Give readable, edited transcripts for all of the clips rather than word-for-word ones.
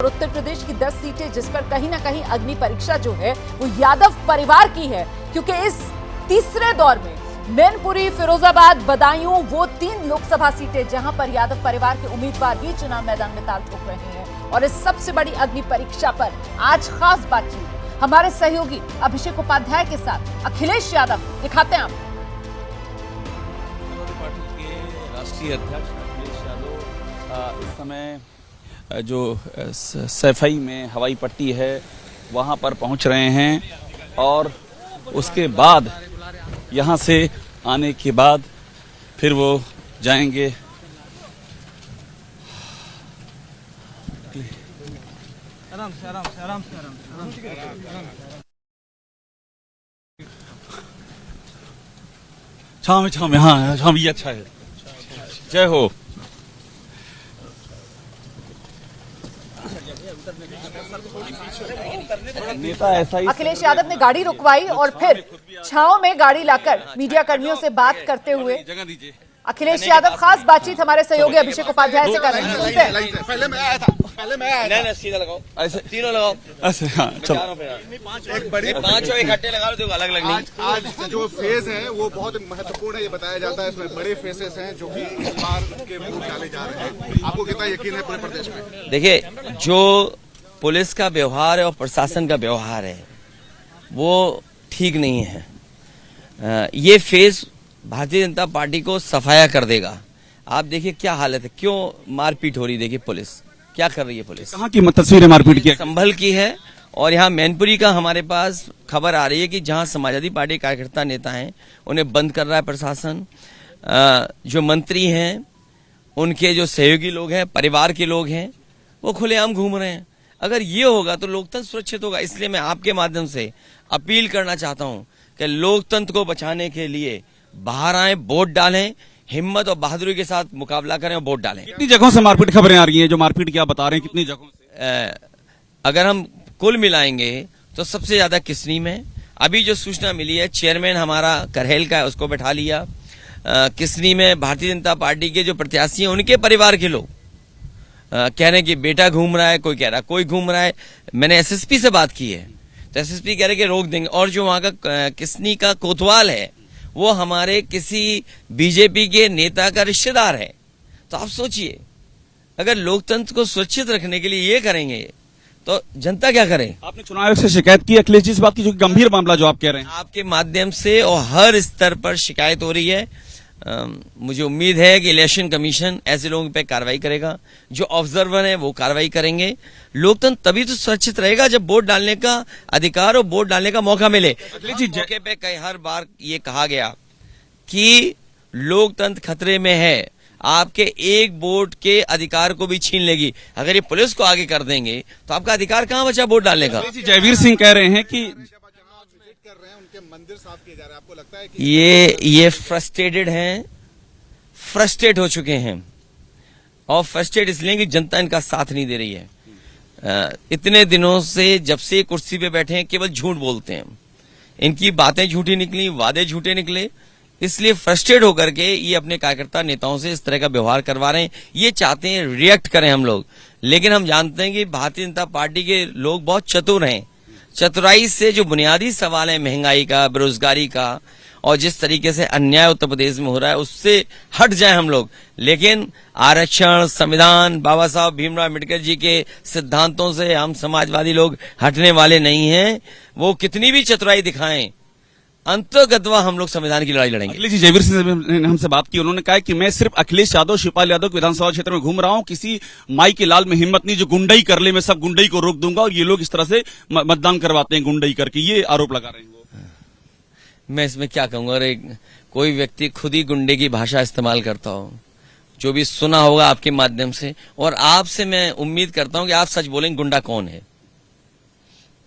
उत्तर प्रदेश की 10 सीटें जिस पर कहीं ना कहीं अग्नि परीक्षा जो है वो यादव परिवार की है, क्योंकि इस तीसरे दौर में मैनपुरी, फिरोजाबाद, बदायूं वो 3 लोकसभा सीटें जहां पर यादव परिवार के उम्मीदवार भी चुनाव मैदान में ताल ठोक रहे हैं। और इस सबसे बड़ी अग्नि परीक्षा पर आज खास बातचीत हमारे सहयोगी अभिषेक उपाध्याय के साथ अखिलेश यादव दिखाते हैं आपको। पार्टी के राष्ट्रीय अध्यक्ष अखिलेश यादव इस समय जो सैफई में हवाई पट्टी है वहां पर पहुंच रहे हैं और उसके बाद यहां से आने के बाद फिर वो जाएंगे आराम से छाव में। हाँ छाव ये अच्छा है। जय हो। नेता ऐसा ही अखिलेश यादव ने गाड़ी रुकवाई और फिर छांव में गाड़ी लाकर मीडिया कर्मियों से बात करते हुए जगह दीजिए। अखिलेश यादव खास बातचीत हमारे सहयोगी अभिषेक उपाध्याय से कर रहे हैं। सुनते हैं। पहले मैं आया था। नहीं, सीधा लगाओ, ऐसे तीनों लगाओ। ऐसे हाँ चलो। एक बड़ी पांचों इकट्ठे लगा लो तो अलग अलग नहीं। आज जो फेज है वो बहुत महत्वपूर्ण है, ये बताया जाता है। इसमें बड़े फेसेस हैं जो कि इस बार के वोट डाले जा रहे हैं। आपको कितना यकीन है पूरे प्रदेश में? देखिए, जो पुलिस का व्यवहार है और प्रशासन का व्यवहार है वो ठीक नहीं है। ये फेज भारतीय जनता पार्टी को सफाया कर देगा। आप देखिए क्या हालत है, क्यों मारपीट हो रही। देखिए पुलिस क्या कर रही है। पुलिस कहाँ की तस्वीर है मारपीट की? संभल की है। और यहाँ मैनपुरी का हमारे पास खबर आ रही है कि जहाँ समाजवादी पार्टी कार्यकर्ता नेता हैं उन्हें बंद कर रहा है प्रशासन। जो मंत्री हैं, उनके जो सहयोगी लोग हैं, परिवार के लोग हैं, वो खुलेआम घूम रहे हैं। अगर ये होगा तो लोकतंत्र सुरक्षित होगा। इसलिए मैं आपके माध्यम से अपील करना चाहता हूं कि लोकतंत्र को बचाने के लिए बाहर आए, वोट डालें, हिम्मत और बहादुरी के साथ मुकाबला करें और वोट डालें। कितनी जगहों से मारपीट खबरें आ रही हैं? जो मारपीट की आप बता रहे हैं कितनी जगहों से? अगर हम कुल मिलाएंगे तो सबसे ज्यादा किसनी में। अभी जो सूचना मिली है, चेयरमैन हमारा करहेल का है, उसको बैठा लिया। किसनी में भारतीय जनता पार्टी के जो प्रत्याशी हैं उनके परिवार के लोग कह रहे हैं कि बेटा घूम रहा है, कोई कह रहा है कोई घूम रहा है। मैंने एसएसपी से बात की है तो एसएसपी कह रहे कि रोक देंगे। और जो वहां का किसनी का कोतवाल है वो हमारे किसी बीजेपी के नेता का रिश्तेदार है। तो आप सोचिए, अगर लोकतंत्र को सुरक्षित रखने के लिए ये करेंगे तो जनता क्या करे। आपने चुनाव आयोग से शिकायत की अखिलेश जी इस बात की, जो गंभीर मामला जो आप कह रहे हैं? आपके माध्यम से और हर स्तर पर शिकायत हो रही है। मुझे उम्मीद है कि इलेक्शन कमीशन ऐसे लोगों पे कार्रवाई करेगा। जो ऑब्जर्वर हैं वो कार्रवाई करेंगे। लोकतंत्र तभी तो सुरक्षित रहेगा जब वोट डालने का अधिकार और वोट डालने का मौका मिले। मौके पे कई हर बार ये कहा गया कि लोकतंत्र खतरे में है, आपके एक वोट के अधिकार को भी छीन लेगी। अगर ये पुलिस को आगे कर देंगे तो आपका अधिकार कहां बचा वोट डालने का। जयवीर सिंह कह रहे हैं कि मंदिर साफ किए जा रहे हैं। आपको लगता है कि ये फ्रस्ट्रेटेड हैं, फ्रस्ट्रेट हो चुके हैं। और फ्रस्ट्रेट इसलिए कि जनता इनका साथ नहीं दे रही है। इतने दिनों से जब से कुर्सी पे बैठे हैं केवल झूठ बोलते हैं। इनकी बातें झूठी निकली, वादे झूठे निकले। इसलिए फ्रस्ट्रेट होकर के ये अपने कार्यकर्ता नेताओं से इस तरह का व्यवहार करवा रहे हैं। ये चाहते हैं रिएक्ट करें हम लोग, लेकिन हम जानते हैं कि भारतीय जनता पार्टी के लोग बहुत चतुर हैं। चतुराई से जो बुनियादी सवाल है महंगाई का, बेरोजगारी का और जिस तरीके से अन्याय उत्तर प्रदेश में हो रहा है उससे हट जाए हम लोग। लेकिन आरक्षण, संविधान, बाबा साहब भीमराव अम्बेडकर जी के सिद्धांतों से हम समाजवादी लोग हटने वाले नहीं हैं। वो कितनी भी चतुराई दिखाएं, अंतर्गतवा हम लोग संविधान की लड़ाई लड़ेंगे। अखिलेश जी, जयवीर सिंह ने हमसे बात की। उन्होंने कहा कि मैं सिर्फ अखिलेश यादव, शिवपाल यादव के विधानसभा क्षेत्र में घूम रहा हूं, किसी माई के लाल में हिम्मत नहीं जो गुंडई कर ले, मैं सब गुंडई को रोक दूंगा। और ये लोग इस तरह से मतदान करवाते हैं गुंडई करके, ये आरोप लगा रहे हैं वो। मैं इसमें क्या कहूंगा। अरे कोई व्यक्ति खुद ही गुंडे की भाषा इस्तेमाल करता हो, जो भी सुना होगा आपके माध्यम से, और आपसे मैं उम्मीद करता हूं कि आप सच बोलेंगे गुंडा कौन है।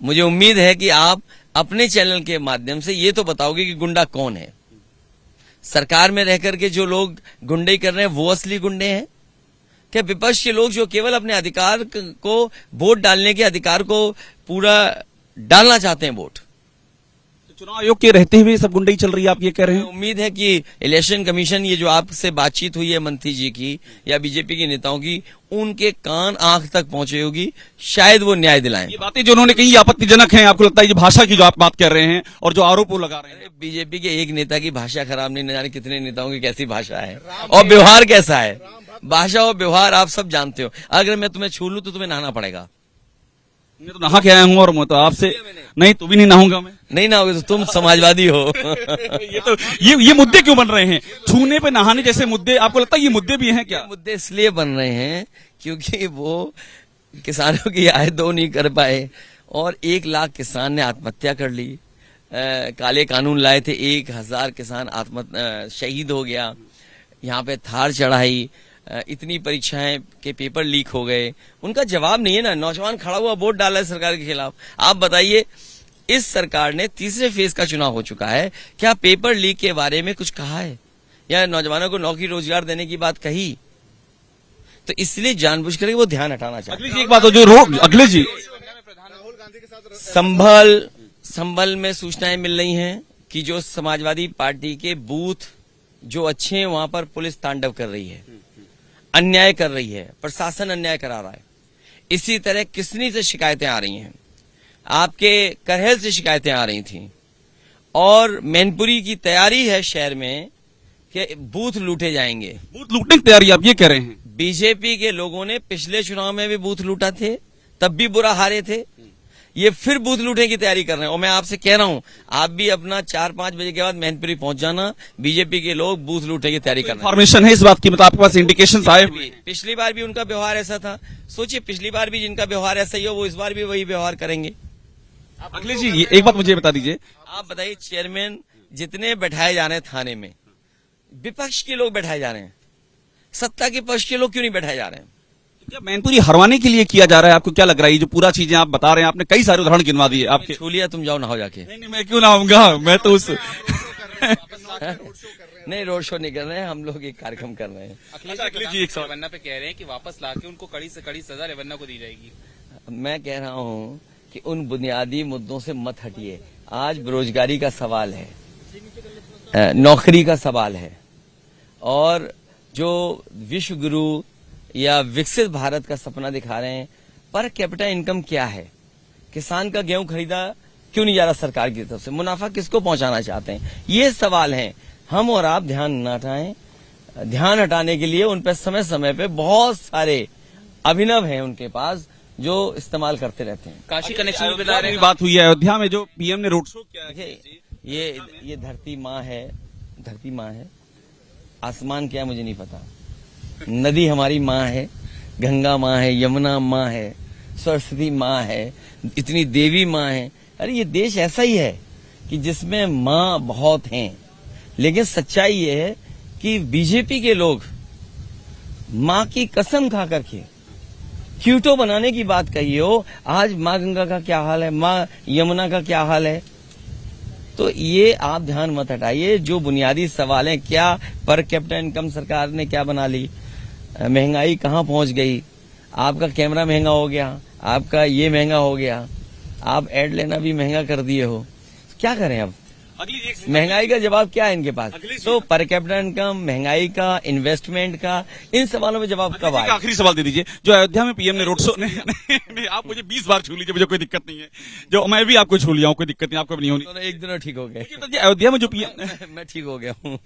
मुझे उम्मीद है कि आप अपने चैनल के माध्यम से ये तो बताओगे कि गुंडा कौन है। सरकार में रहकर के जो लोग गुंडे कर रहे हैं वो असली गुंडे हैं क्या? विपक्ष के लोग जो केवल अपने अधिकार को, वोट डालने के अधिकार को पूरा डालना चाहते हैं वोट। चुनाव आयोग के रहते हुए सब गुंडई चल रही है, आप ये कह रहे हैं? उम्मीद है कि इलेक्शन कमीशन, ये जो आपसे बातचीत हुई है मंत्री जी की या बीजेपी के नेताओं की, उनके कान आंख तक पहुंचे होगी, शायद वो न्याय दिलाएं। ये बातें जो उन्होंने कही आपत्तिजनक हैं, आपको लगता है ये भाषा की जो आप बात कर रहे हैं और जो आरोप वो लगा रहे हैं? बीजेपी के एक नेता की भाषा खराब नहीं, न जाने कितने नेताओं की कैसी भाषा है और व्यवहार कैसा है। भाषा और व्यवहार आप सब जानते हो। अगर मैं तुम्हें छू लूं तो तुम्हें नहाना पड़ेगा। मैं तो नहा के आया हूँ और मैं तो आपसे नहीं, तू भी नहीं नहाऊंगा मैं। नहीं नहाओगे तो तुम समाजवादी हो। ये मुद्दे क्यों बन रहे हैं? छूने पे नहाने जैसे मुद्दे, आपको लगता है ये मुद्दे भी हैं क्या? मुद्दे इसलिए बन रहे हैं क्योंकि वो किसानों की आय दो नहीं कर पाए और 1 लाख किसान ने आत्महत्या कर ली। काले कानून लाए थे, 1000 किसान शहीद हो गया। यहाँ पे थार चढ़ाई, इतनी परीक्षाएं के पेपर लीक हो गए, उनका जवाब नहीं है ना। नौजवान खड़ा हुआ वोट डाला है सरकार के खिलाफ। आप बताइए, इस सरकार ने तीसरे फेज का चुनाव हो चुका है, क्या पेपर लीक के बारे में कुछ कहा है या नौजवानों को नौकरी रोजगार देने की बात कही? तो इसलिए जानबूझकर वो ध्यान हटाना चाहते हैं। एक बात हो जो अखिलेश जी, संभल में सूचनाएं मिल रही हैं कि जो समाजवादी पार्टी के बूथ जो अच्छे हैं वहां पर पुलिस तांडव कर रही है, अन्याय कर रही है, प्रशासन अन्याय करा रहा है। इसी तरह किसनी से शिकायतें आ रही हैं, आपके करहल से शिकायतें आ रही थी और मैनपुरी की तैयारी है शहर में कि बूथ लूटे जाएंगे। बूथ लूटने की तैयारी आप ये कह रहे हैं? बीजेपी के लोगों ने पिछले चुनाव में भी बूथ लूटा थे, तब भी बुरा हारे थे। ये फिर बूथ लूटने की तैयारी कर रहे हैं और मैं आपसे कह रहा हूं, आप भी अपना 4-5 बजे के बाद मैनपुरी पहुंच जाना। बीजेपी के लोग बूथ लूटने की तैयारी कर रहे हैं। इन्फॉर्मेशन है इस बात की, मतलब आपके पास इंडिकेशन आए? पिछली बार भी उनका व्यवहार ऐसा था। सोचिए, पिछली बार भी जिनका व्यवहार ऐसा ही हो, वो इस बार भी वही व्यवहार करेंगे। अखिलेश जी, एक बात मुझे बता दीजिए, आप बताइए, चेयरमैन जितने बैठाए जा रहे हैं थाने में, विपक्ष के लोग बैठाए जा रहे हैं, सत्ता के पक्ष के लोग क्यों नहीं बैठाए जा रहे हैं? क्या मैनपुरी हरवाने के लिए किया जा रहा है? आपको क्या लग रहा है? ये जो पूरा चीजें आप बता रहे हैं, आपने कई सारे उदाहरण गिनवा दिए आपके। छू लिया, तुम जाओ नहाओ जाके। नहीं, मैं क्यों नहाऊंगा? मैं तो उस नहीं, रोड शो नहीं कर रहे हैं, हम लोग एक कार्यक्रम कर रहे हैं। अखिलेश जी, एक सवाल रेवन्ना पे कह रहे हैं कि वापस लाके उनको कड़ी से कड़ी सजा रेवन्ना को दी जाएगी। मैं कह रहा हूं कि उन बुनियादी मुद्दों से मत हटिए। आज बेरोजगारी का सवाल है, नौकरी का सवाल है और जो विश्व गुरु या विकसित भारत का सपना दिखा रहे हैं, पर कैपिटा इनकम क्या है? किसान का गेहूं खरीदा क्यों नहीं जा रहा सरकार की तरफ से? मुनाफा किसको पहुंचाना चाहते हैं? ये सवाल हैं। हम और आप ध्यान न हटाएं। ध्यान हटाने के लिए उन पर समय समय पे बहुत सारे अभिनव हैं उनके पास, जो इस्तेमाल करते रहते हैं। काशी कनेक्शन की बात हुई है अयोध्या में, जो पीएम ने रोड शो किया है। ये धरती माँ है, धरती माँ है। आसमान क्या मुझे नहीं पता। नदी हमारी माँ है, गंगा माँ है, यमुना माँ है, सरस्वती माँ है, इतनी देवी माँ है। अरे ये देश ऐसा ही है कि जिसमें माँ बहुत हैं, लेकिन सच्चाई ये है कि बीजेपी के लोग माँ की कसम खा करके क्यूटो बनाने की बात कही हो। आज माँ गंगा का क्या हाल है, माँ यमुना का क्या हाल है? तो ये आप ध्यान मत हटाइए। जो बुनियादी सवाल है, क्या पर कैपिटा इनकम सरकार ने क्या बना ली, महंगाई कहाँ पहुंच गई, आपका कैमरा महंगा हो गया, आपका ये महंगा हो गया, आप एड लेना भी महंगा कर दिए हो। क्या करें अब? महंगाई का जवाब क्या है इनके पास? तो पर कैपिटा इनकम, महंगाई का, इन्वेस्टमेंट का, इन सवालों में जवाब कब आए? आखिरी सवाल दे दीजिए। जो अयोध्या में पीएम ने रोड शो नहीं, आप मुझे 20 बार छू लीजिए, मुझे कोई दिक्कत नहीं है। जो मैं भी आपको छू लिया हूँ, कोई दिक्कत नहीं, आपको भी नहीं होनी। एक दिन ठीक हो गए। तो अयोध्या में जो पीएम मैं ठीक हो गया हूँ।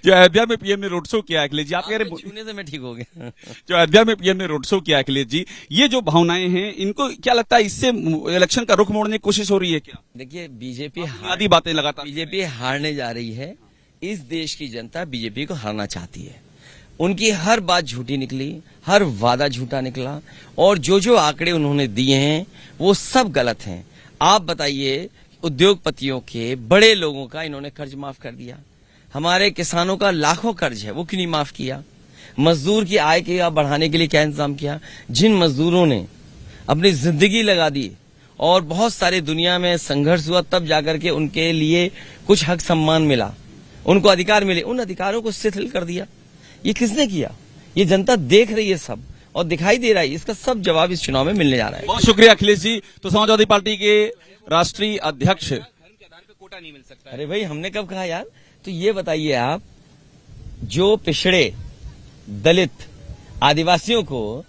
जो अयोध्या में पीएम ने रोड शो किया अखिलेश जी, आप कह रहे छूने से मैं ठीक हो गया। जो अयोध्या में पीएम ने रोड शो किया अखिलेश जी, ये जो भावनाएं हैं, इनको क्या लगता है इससे इलेक्शन का रुख मोड़ने की कोशिश हो रही है क्या? देखिए, बीजेपी आदि बातें लगातार बीजेपी हारने जा रही है। इस देश की जनता बीजेपी को हराना चाहती है। उनकी हर बात झूठी निकली, हर वादा झूठा निकला और जो आंकड़े उन्होंने दिए हैं वो सब गलत हैं। आप बताइए, उद्योगपतियों के, बड़े लोगों का इन्होंने कर्ज माफ कर दिया। हमारे किसानों का लाखों कर्ज है, वो क्यों नहीं माफ किया? मजदूर की आय के बढ़ाने के लिए क्या इंतजाम किया? जिन मजदूरों ने अपनी जिंदगी लगा दी और बहुत सारे दुनिया में संघर्ष हुआ, तब जाकर के उनके लिए कुछ हक सम्मान मिला, उनको अधिकार मिले, उन अधिकारों को शिथिल कर दिया। ये किसने किया? ये जनता देख रही है सब और दिखाई दे रहा है। इसका सब जवाब इस चुनाव में मिलने जा रहा है। बहुत शुक्रिया अखिलेश जी। तो समाजवादी पार्टी के राष्ट्रीय अध्यक्ष कोटा नहीं मिल सकता है। अरे भाई हमने कब कहा यार? तो ये बताइए आप, जो पिछड़े दलित आदिवासियों को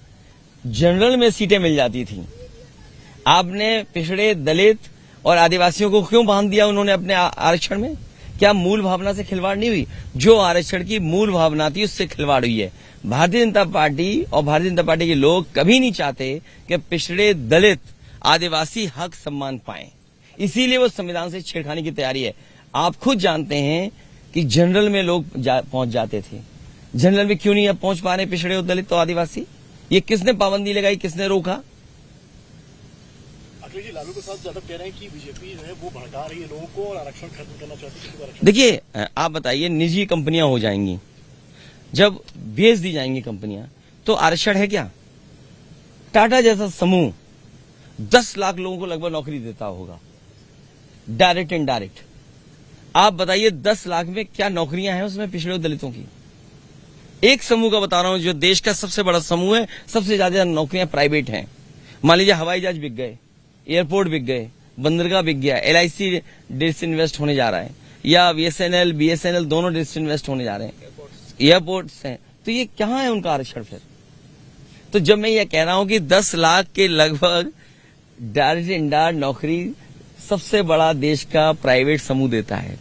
जनरल में सीटें मिल जाती थी, आपने पिछड़े दलित और आदिवासियों को क्यों बांध दिया उन्होंने अपने आरक्षण में? क्या मूल भावना से खिलवाड़ नहीं हुई? जो आरक्षण की मूल भावना थी उससे खिलवाड़ हुई है। भारतीय जनता पार्टी और भारतीय जनता पार्टी के लोग कभी नहीं चाहते कि पिछड़े दलित आदिवासी हक सम्मान पाएं, इसीलिए वो संविधान से छेड़खानी की तैयारी है। आप खुद जानते हैं कि जनरल में लोग पहुंच जाते थे, जनरल में क्यों नहीं अब पहुंच पा रहे पिछड़े और दलित तो आदिवासी? ये किसने पाबंदी लगाई, किसने रोका? अखिलेश जी, लालू प्रसाद यादव कह रहे हैं कि बीजेपी जो है वो भड़का रही है लोगों को और आरक्षण खत्म करना चाहती है। देखिए, आप बताइए, निजी कंपनियां हो जाएंगी, जब बेच दी जाएंगी कंपनियां, तो आरक्षण है क्या? टाटा जैसा समूह 10 लाख लोगों को लगभग नौकरी देता होगा, डायरेक्ट इनडायरेक्ट। आप बताइए 10 लाख में क्या नौकरियां हैं उसमें पिछड़े दलितों की? एक समूह का बता रहा हूं, जो देश का सबसे बड़ा समूह है, सबसे ज्यादा नौकरियां प्राइवेट हैं। मान लीजिए हवाई जहाज बिक गए, एयरपोर्ट बिक गए, बंदरगाह बिक गया, LIC डिसइन्वेस्ट होने जा रहा है, या BSNL दोनों डिसइन्वेस्ट होने जा रहे हैं, एयरपोर्ट्स हैं, तो ये कहां है उनका आरक्षण फिर? तो जब मैं ये कह रहा हूं कि 10 लाख के लगभग डायरेक्ट इनडायरेक्ट नौकरी सबसे बड़ा देश का प्राइवेट समूह देता है,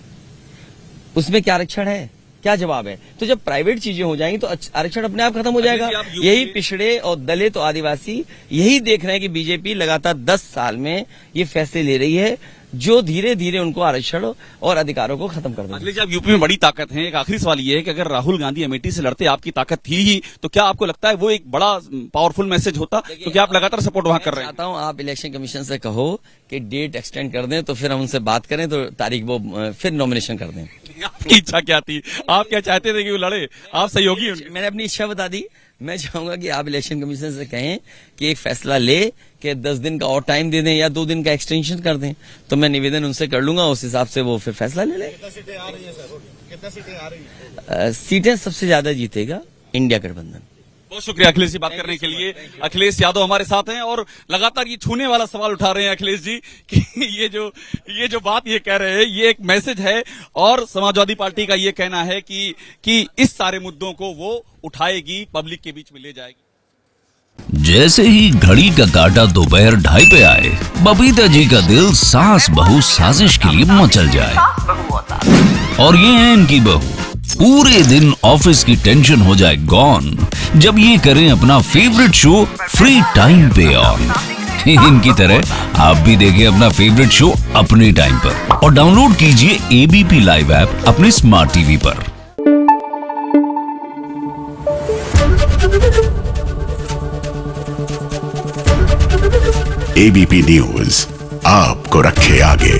उसमें क्या आरक्षण है? क्या जवाब है? तो जब प्राइवेट चीजें हो जाएंगी तो आरक्षण अपने आप खत्म हो जाएगा। यही पिछड़े और दलित और आदिवासी यही देख रहे हैं कि बीजेपी लगातार 10 साल में ये फैसले ले रही है जो धीरे धीरे उनको आरक्षण और अधिकारों को खत्म कर देंगे। अखिलेश जी, आप यूपी में बड़ी ताकत है। एक आखिरी सवाल ये है कि अगर राहुल गांधी अमेठी से लड़ते, आपकी ताकत थी ही, तो क्या आपको लगता है वो एक बड़ा पावरफुल मैसेज होता? क्योंकि आप लगातार सपोर्ट वहां कर रहे हैं। चाहता हूं आप इलेक्शन कमीशन से कहो कि डेट एक्सटेंड कर दें, तो फिर हम उनसे बात करें, तो तारीख वो फिर नॉमिनेशन कर दें। आपकी इच्छा क्या थी? आप क्या चाहते थे कि वो लड़े? आप सहयोगी हैं? मैंने अपनी इच्छा बता दी। मैं चाहूंगा कि आप इलेक्शन कमीशन से कहें कि एक फैसला ले कि 10 दिन का और टाइम दे दें या 2 दिन का एक्सटेंशन कर दें, तो मैं निवेदन उनसे कर लूंगा, उस हिसाब से वो फिर फैसला ले ले। कितनी सीटें आ रही है सर? कितनी सीटें आ रही है? सीटें सबसे ज्यादा जीतेगा इंडिया गठबंधन। बहुत शुक्रिया अखिलेश जी बात करने के लिए। अखिलेश यादव हमारे साथ हैं और लगातार ये छूने वाला सवाल उठा रहे हैं अखिलेश जी कि ये जो बात ये कह रहे हैं, ये एक मैसेज है, और समाजवादी पार्टी का ये कहना है कि इस सारे मुद्दों को वो उठाएगी, पब्लिक के बीच में ले जाएगी। जैसे ही घड़ी का काटा दोपहर 2:30 पे आए, बबीता जी का दिल सास बहू साजिश के लिए मचल जाए। और ये है इनकी बहू, पूरे दिन ऑफिस की टेंशन हो जाए गॉन जब ये करें अपना फेवरेट शो फ्री टाइम पे ऑन। इनकी तरह आप भी देखें अपना फेवरेट शो अपने टाइम पर और डाउनलोड कीजिए ABP लाइव ऐप अपने स्मार्ट टीवी पर। ABP न्यूज आपको रखे आगे।